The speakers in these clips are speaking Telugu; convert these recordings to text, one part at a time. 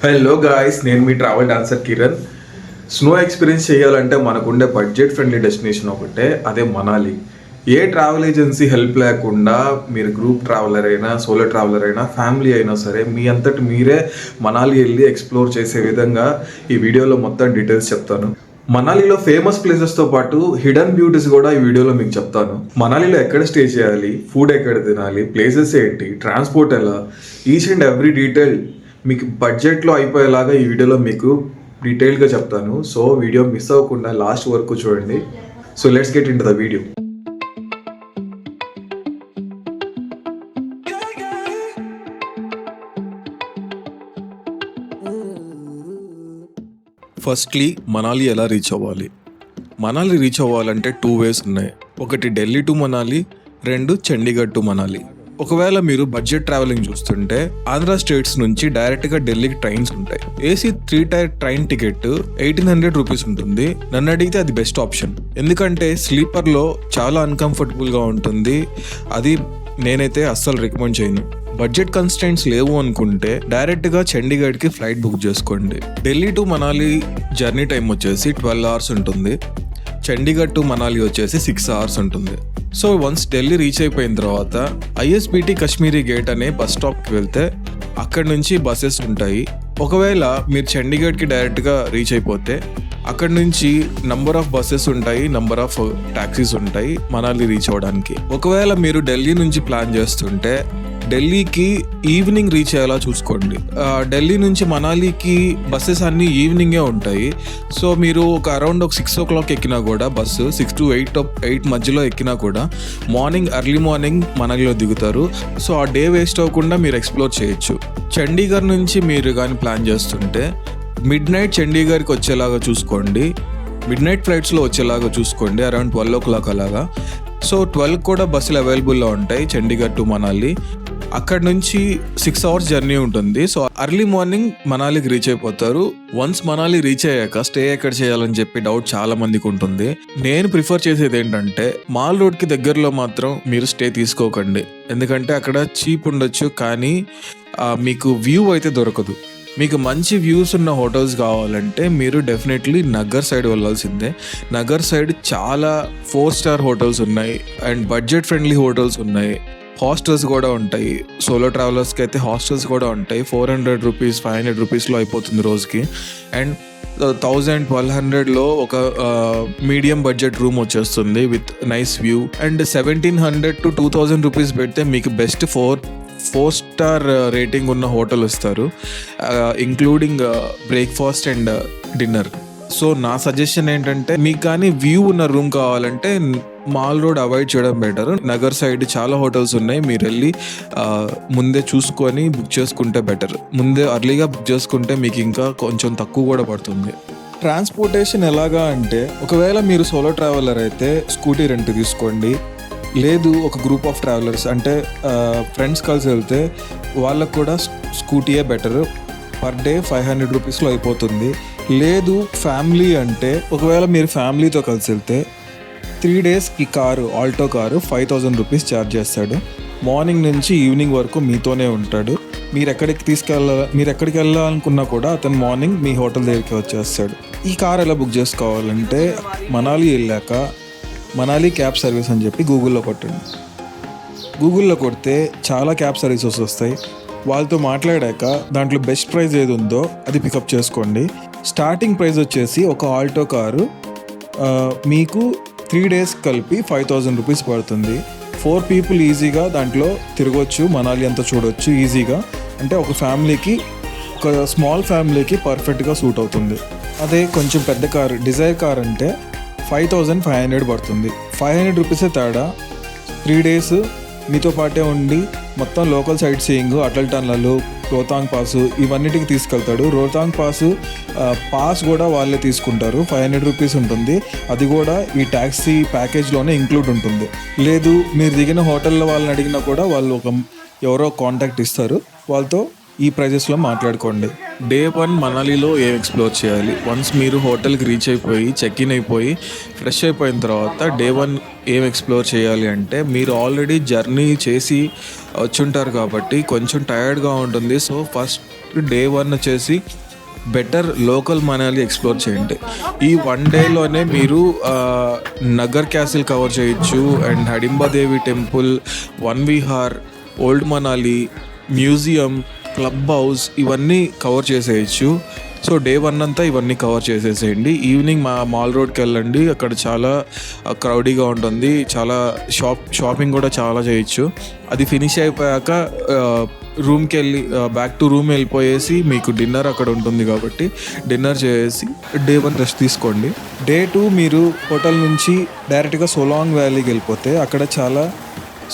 హలో గాయ్స్, నేను మీ travel dancer Kiran. Snow experience చేయాలంటే మనకుండే బడ్జెట్ ఫ్రెండ్లీ డెస్టినేషన్ ఒకటే, అదే మనాలి. ఏ ట్రావెల్ ఏజెన్సీ హెల్ప్ లేకుండా మీరు గ్రూప్ ట్రావెలర్ అయినా, సోలో ట్రావెలర్ అయినా, ఫ్యామిలీ అయినా సరే మీ అంతటి మీరే మనాలి వెళ్ళి ఎక్స్ప్లోర్ చేసే విధంగా ఈ వీడియోలో మొత్తం డీటెయిల్స్ చెప్తాను. మనాలిలో ఫేమస్ ప్లేసెస్తో పాటు హిడెన్ బ్యూటీస్ కూడా ఈ వీడియోలో మీకు చెప్తాను. మనాలిలో ఎక్కడ స్టే చేయాలి, ఫుడ్ ఎక్కడ తినాలి, ప్లేసెస్ ఏంటి, ట్రాన్స్పోర్ట్ ఎలా, ఈచ్ అండ్ ఎవ్రీ డీటెయిల్ మీకు బడ్జెట్లో అయిపోయేలాగా ఈ వీడియోలో మీకు డీటెయిల్గా చెప్తాను. సో వీడియో మిస్ అవ్వకుండా లాస్ట్ వరకు చూడండి. So let's get in to the video. Firstly Manali ఎలా రీచ్ అవ్వాలి? మనాలి రీచ్ అవ్వాలంటే 2 వేస్ ఉన్నాయి. ఒకటి ఢిల్లీ టు మనాలి, 2 చండీగఢ్ టు మనాలి. ఒకవేళ మీరు బడ్జెట్ ట్రావెలింగ్ చూస్తుంటే ఆంధ్ర స్టేట్స్ నుంచి డైరెక్ట్గా ఢిల్లీకి ట్రైన్స్ ఉంటాయి. AC 3 tier train ticket 1800 rupees ఉంటుంది. నన్ను అడిగితే అది బెస్ట్ ఆప్షన్, ఎందుకంటే స్లీపర్లో చాలా అన్కంఫర్టబుల్గా ఉంటుంది. అది నేనైతే అస్సలు రికమెండ్ చేయను. బడ్జెట్ కన్స్టెంట్స్ లేవు అనుకుంటే డైరెక్ట్గా చండీగఢ్కి ఫ్లైట్ బుక్ చేసుకోండి. Delhi to Manali journey time వచ్చేసి 12 అవర్స్ ఉంటుంది. చండీగఢ్ టు మనాలి వచ్చేసి 6 అవర్స్ ఉంటుంది. సో వన్స్ ఢిల్లీ రీచ్ అయిపోయిన తర్వాత ఐఎస్బిటి కాశ్మీరీ గేట్ అనే బస్ స్టాప్కి వెళ్తే అక్కడ నుంచి బస్సెస్ ఉంటాయి. ఒకవేళ మీరు చండీగఢ్కి డైరెక్ట్గా రీచ్ అయిపోతే అక్కడ నుంచి నంబర్ ఆఫ్ బస్సెస్ ఉంటాయి, నంబర్ ఆఫ్ ట్యాక్సీస్ ఉంటాయి మనాలి రీచ్ అవ్వడానికి. ఒకవేళ మీరు ఢిల్లీ నుంచి ప్లాన్ చేస్తుంటే ఢిల్లీకి ఈవినింగ్ రీచ్ అయ్యేలా చూసుకోండి. ఢిల్లీ నుంచి మనాలికి బస్సెస్ అన్నీ ఈవినింగే ఉంటాయి. సో మీరు ఒక అరౌండ్ 6 o'clock ఎక్కినా కూడా, బస్సు 6 to 8 మధ్యలో ఎక్కినా కూడా ఎర్లీ మార్నింగ్ మనాలిలో దిగుతారు. సో ఆ డే వేస్ట్ అవ్వకుండా మీరు ఎక్స్ప్లోర్ చేయొచ్చు. చండీగఢ్ నుంచి మీరు కానీ ప్లాన్ చేస్తుంటే మిడ్ నైట్ చండీగఢ్కి వచ్చేలాగా చూసుకోండి. మిడ్ నైట్ ఫ్లైట్స్లో వచ్చేలాగా చూసుకోండి, అరౌండ్ 12 o'clock అలాగా. సో 12 కూడా బస్సులు అవైలబుల్లో ఉంటాయి చండీగఢ్ టు మనాలి. అక్కడ నుంచి 6 hours జర్నీ ఉంటుంది. సో అర్లీ మార్నింగ్ మనాలికి రీచ్ అయిపోతారు. వన్స్ మనాలి రీచ్ అయ్యాక స్టే ఎక్కడ చేయాలని చెప్పి డౌట్ చాలా మందికి ఉంటుంది. నేను ప్రిఫర్ చేసేది ఏంటంటే మాల్ రోడ్కి దగ్గరలో మాత్రం మీరు స్టే తీసుకోకండి, ఎందుకంటే అక్కడ చీప్ ఉండొచ్చు కానీ మీకు వ్యూ అయితే దొరకదు. మీకు మంచి వ్యూస్ ఉన్న హోటల్స్ కావాలంటే మీరు డెఫినెట్లీ నగర్ సైడ్ వెళ్ళాల్సిందే. నగర్ సైడ్ చాలా 4 star హోటల్స్ ఉన్నాయి అండ్ బడ్జెట్ ఫ్రెండ్లీ హోటల్స్ ఉన్నాయి. హాస్టల్స్ కూడా ఉంటాయి. సోలో ట్రావెలర్స్కి అయితే హాస్టల్స్ కూడా ఉంటాయి. 400 రూపీస్ 500 రూపీస్లో అయిపోతుంది రోజుకి. అండ్ 1000-1200లో ఒక మీడియం బడ్జెట్ రూమ్ వచ్చేస్తుంది with nice view. And 1700 to 2000 rupees పెడితే మీకు బెస్ట్ 4 star రేటింగ్ ఉన్న హోటల్ ఇస్తారు, including breakfast and dinner. So నా సజెషన్ ఏంటంటే మీకు కానీ వ్యూ ఉన్న రూమ్ కావాలంటే మాల్ రోడ్ అవాయిడ్ చేయడం బెటర్. నగర్ సైడ్ చాలా హోటల్స్ ఉన్నాయి, మీరు వెళ్ళి ముందే చూసుకొని బుక్ చేసుకుంటే బెటర్. ముందే అర్లీగా బుక్ చేసుకుంటే మీకు ఇంకా కొంచెం తక్కువ కూడా పడుతుంది. ట్రాన్స్పోర్టేషన్ ఎలాగా అంటే ఒకవేళ మీరు సోలో ట్రావెలర్ అయితే స్కూటీ రెంట్ తీసుకోండి. లేదు ఒక గ్రూప్ ఆఫ్ ట్రావెలర్స్ అంటే ఫ్రెండ్స్ కలిసి వెళ్తే వాళ్ళకు కూడా స్కూటీయే బెటర్. పర్ డే 500 రూపీస్లో అయిపోతుంది. లేదు ఫ్యామిలీ అంటే ఒకవేళ మీరు ఫ్యామిలీతో కలిసి వెళ్తే 3 daysకి ఆల్టో కారు 5000 రూపీస్ ఛార్జ్ చేస్తాడు. మార్నింగ్ నుంచి ఈవినింగ్ వరకు మీతోనే ఉంటాడు. మీరు ఎక్కడికి వెళ్ళాలనుకున్నా కూడా అతను మార్నింగ్ మీ హోటల్ దగ్గరికి వచ్చేస్తాడు. ఈ కార్ ఎలా బుక్ చేసుకోవాలంటే మనాలి వెళ్ళాక మనాలి క్యాబ్ సర్వీస్ అని చెప్పి గూగుల్లో కొట్టండి. గూగుల్లో కొడితే చాలా క్యాబ్ సర్వీసెస్ వస్తాయి. వాళ్ళతో మాట్లాడాక దాంట్లో బెస్ట్ ప్రైస్ ఏది ఉందో అది పికప్ చేసుకోండి. స్టార్టింగ్ ప్రైస్ వచ్చేసి ఒక ఆల్టో కారు మీకు 3 days కలిపి 5000 రూపీస్ పడుతుంది. 4 people ఈజీగా దాంట్లో తిరగొచ్చు, మనాలి అంతా చూడొచ్చు ఈజీగా. అంటే ఒక ఫ్యామిలీకి, ఒక స్మాల్ ఫ్యామిలీకి పర్ఫెక్ట్గా సూట్ అవుతుంది. అదే కొంచెం పెద్ద కారు డిజైర్ కార్ అంటే 5500 పడుతుంది. 500 రూపీసే తేడా. 3 days మీతో పాటే ఉండి మొత్తం local sightseeing, Atal tunnel, Rohtang pass ఇవన్నిటికి తీసుకెళ్తాడు. రోహతాంగ్ పాస్ కూడా వాళ్ళే తీసుకుంటారు. 500 రూపీస్ ఉంటుంది. అది కూడా ఈ ట్యాక్సీ ప్యాకేజ్లోనే ఇంక్లూడ్ ఉంటుంది. లేదు మీరు దిగిన హోటల్లో వాళ్ళని అడిగినా కూడా వాళ్ళు ఎవరో కాంటాక్ట్ ఇస్తారు, వాళ్ళతో ఈ ప్రైజెస్లో మాట్లాడుకోండి. డే 1 మనాలిలో ఏం ఎక్స్ప్లోర్ చేయాలి? వన్స్ మీరు హోటల్కి రీచ్ అయిపోయి చెక్ ఇన్ అయిపోయి ఫ్రెష్ అయిపోయిన తర్వాత డే 1 ఏం ఎక్స్ప్లోర్ చేయాలి అంటే మీరు ఆల్రెడీ జర్నీ చేసి వచ్చుంటారు కాబట్టి కొంచెం టైర్డ్గా ఉంటుంది. సో ఫస్ట్ డే 1 వచ్చేసి బెటర్ లోకల్ మనాలి ఎక్స్ప్లోర్ చేయండి. ఈ 1 డేలోనే మీరు నగర్ క్యాసిల్ కవర్ చేయొచ్చు, and Hadimba Devi temple, Van Vihar, old Manali, museum, club house ఇవన్నీ కవర్ చేసేయచ్చు. సో డే 1 అంతా ఇవన్నీ కవర్ చేసేసేయండి. ఈవినింగ్ మాల్ రోడ్కి వెళ్ళండి, అక్కడ చాలా క్రౌడీగా ఉంటుంది, చాలా షాపింగ్ కూడా చాలా చేయొచ్చు. అది ఫినిష్ అయిపోయాక రూమ్కి వెళ్ళి బ్యాక్ టు రూమ్ వెళ్ళిపోయేసి మీకు డిన్నర్ అక్కడ ఉంటుంది కాబట్టి డిన్నర్ చేసి డే 1 రెస్ట్ తీసుకోండి. డే 2 మీరు హోటల్ నుంచి డైరెక్ట్గా సోలాంగ్ వ్యాలీకి వెళ్ళిపోతే అక్కడ చాలా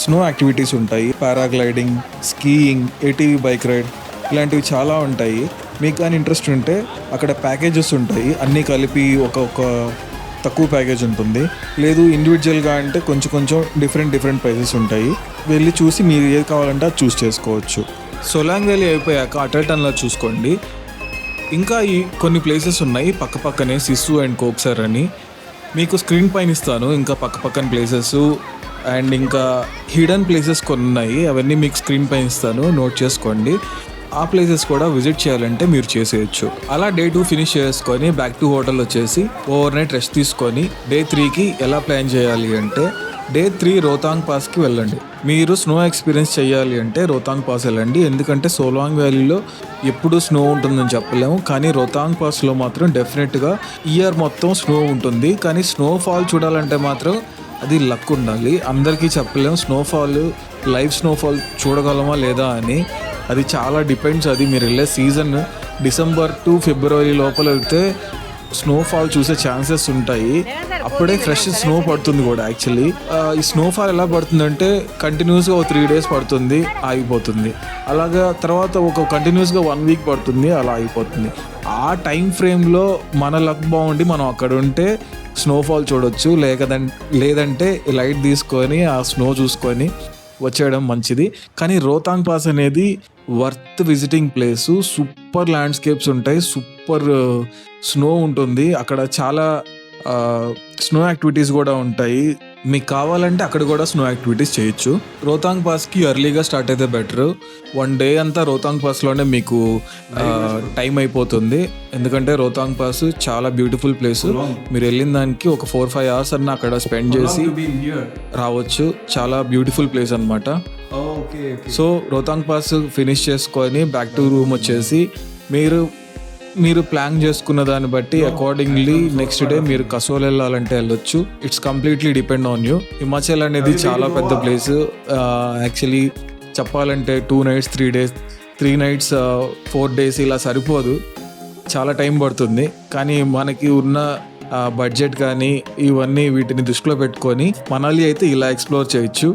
స్నో యాక్టివిటీస్ ఉంటాయి. Paragliding, skiing, ATV bike ride ఇలాంటివి చాలా ఉంటాయి. మీకు కానీ ఇంట్రెస్ట్ ఉంటే అక్కడ ప్యాకేజెస్ ఉంటాయి, అన్నీ కలిపి ఒక తక్కువ ప్యాకేజ్ ఉంటుంది. లేదు ఇండివిజువల్గా అంటే కొంచెం డిఫరెంట్ ప్రైసెస్ ఉంటాయి. వెళ్ళి చూసి మీరు ఏది కావాలంటే అది చూస్ చేసుకోవచ్చు. సోలాంగ్ వ్యాలీ అయిపోయాక అటల్ టనల్ చూసుకోండి. ఇంకా ఈ కొన్ని ప్లేసెస్ ఉన్నాయి పక్కనే, సిస్సు అండ్ కోక్సర్ అని. మీకు స్క్రీన్ పైన ఇస్తాను ఇంకా పక్కన ప్లేసెస్ అండ్ ఇంకా హిడెన్ ప్లేసెస్ కొన్ని ఉన్నాయి, అవన్నీ మీకు స్క్రీన్ పైన ఇస్తాను, నోట్ చేసుకోండి. ఆ ప్లేసెస్ కూడా విజిట్ చేయాలంటే మీరు చేసేయచ్చు. అలా డే 2 ఫినిష్ చేసుకొని బ్యాక్ టు హోటల్ వచ్చేసి ఓవర్ నైట్ రెస్ట్ తీసుకొని డే 3కి ఎలా ప్లాన్ చేయాలి అంటే డే 3 రోతాంగ్ పాస్కి వెళ్ళండి. మీరు స్నో ఎక్స్పీరియన్స్ చేయాలి అంటే రోతాంగ్ పాస్ వెళ్ళండి. ఎందుకంటే సోలాంగ్ వ్యాలీలో ఎప్పుడు స్నో ఉంటుందని చెప్పలేము, కానీ రోతాంగ్ పాస్లో మాత్రం డెఫినెట్గా ఇయర్ మొత్తం స్నో ఉంటుంది. కానీ స్నోఫాల్ చూడాలంటే మాత్రం అది లక్ ఉండాలి. అందరికీ చెప్పలేము స్నోఫాల్, లైవ్ స్నోఫాల్ చూడగలమా లేదా అని. అది చాలా డిపెండ్స్. అది మీరు వెళ్ళే సీజన్ డిసెంబర్ టు ఫిబ్రవరి లోపల వెళ్తే స్నోఫాల్ చూసే ఛాన్సెస్ ఉంటాయి. అప్పుడే ఫ్రెష్ స్నో పడుతుంది కూడా. యాక్చువల్లీ ఈ స్నోఫాల్ ఎలా పడుతుందంటే కంటిన్యూస్గా 3 days పడుతుంది, ఆగిపోతుంది. అలాగా తర్వాత కంటిన్యూస్గా 1 week పడుతుంది, అలా ఆగిపోతుంది. ఆ టైం ఫ్రేమ్లో మన లక్ బాగుండి మనం అక్కడ ఉంటే స్నోఫాల్ చూడొచ్చు. లేదంటే లైట్ తీసుకొని ఆ స్నో చూసుకొని వచ్చేయడం మంచిది. కానీ రోతాంగ్ పాస్ అనేది worth visiting place. Super landscapes ఉంటాయి, సూపర్ స్నో ఉంటుంది అక్కడ. చాలా స్నో యాక్టివిటీస్ కూడా ఉంటాయి. మీకు కావాలంటే అక్కడ కూడా స్నో యాక్టివిటీస్ చేయొచ్చు. రోతాంగ్ పాస్కి ఎర్లీగా స్టార్ట్ అయితే బెటర్. 1 day అంతా రోతాంగ్ పాస్లోనే మీకు టైం అయిపోతుంది. ఎందుకంటే రోతాంగ్ పాస్ చాలా బ్యూటిఫుల్ ప్లేస్. మీరు వెళ్ళిన దానికి ఒక 4-5 hours అన్న అక్కడ స్పెండ్ చేసి రావచ్చు. చాలా బ్యూటిఫుల్ ప్లేస్ అనమాట. సో రోతాంగ్ పాస్ ఫినిష్ చేసుకొని బ్యాక్ టు రూమ్ వచ్చేసి మీరు ప్లాన్ చేసుకున్న దాన్ని బట్టి అకార్డింగ్లీ నెక్స్ట్ డే మీరు కసోల్ వెళ్ళాలంటే వెళ్ళొచ్చు. It's completely depend on you. Himachal అనేది చాలా పెద్ద ప్లేస్. యాక్చువల్లీ చెప్పాలంటే 2 nights 3 days 3 nights 4 days ఇలా సరిపోదు, చాలా టైం పడుతుంది. కానీ మనకి ఉన్న బడ్జెట్ కానీ ఇవన్నీ వీటిని దృష్టిలో పెట్టుకొని మనాలి అయితే ఇలా ఎక్స్ప్లోర్ చేయొచ్చు.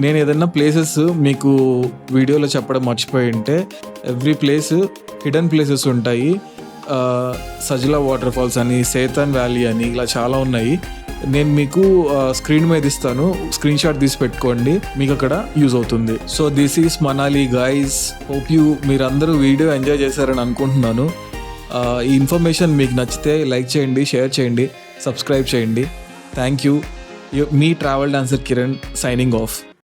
నేను ఏదైనా ప్లేసెస్ మీకు వీడియోలో చెప్పడం మర్చిపోయి ఉంటే ఎవ్రీ ప్లేస్ హిడెన్ ప్లేసెస్ ఉంటాయి. సజిలా వాటర్ ఫాల్స్ అని, సేతన్ వ్యాలీ అని ఇలా చాలా ఉన్నాయి. నేను మీకు స్క్రీన్ మీద ఇస్తాను, స్క్రీన్ షాట్ తీసి పెట్టుకోండి, మీకు అక్కడ యూజ్ అవుతుంది. So this is Manali guys. Hope మీరందరూ వీడియో ఎంజాయ్ చేశారని అనుకుంటున్నాను. ఈ ఇన్ఫర్మేషన్ మీకు నచ్చితే లైక్ చేయండి, షేర్ చేయండి, సబ్స్క్రైబ్ చేయండి. Thank you. Me travel dancer Kiran signing off.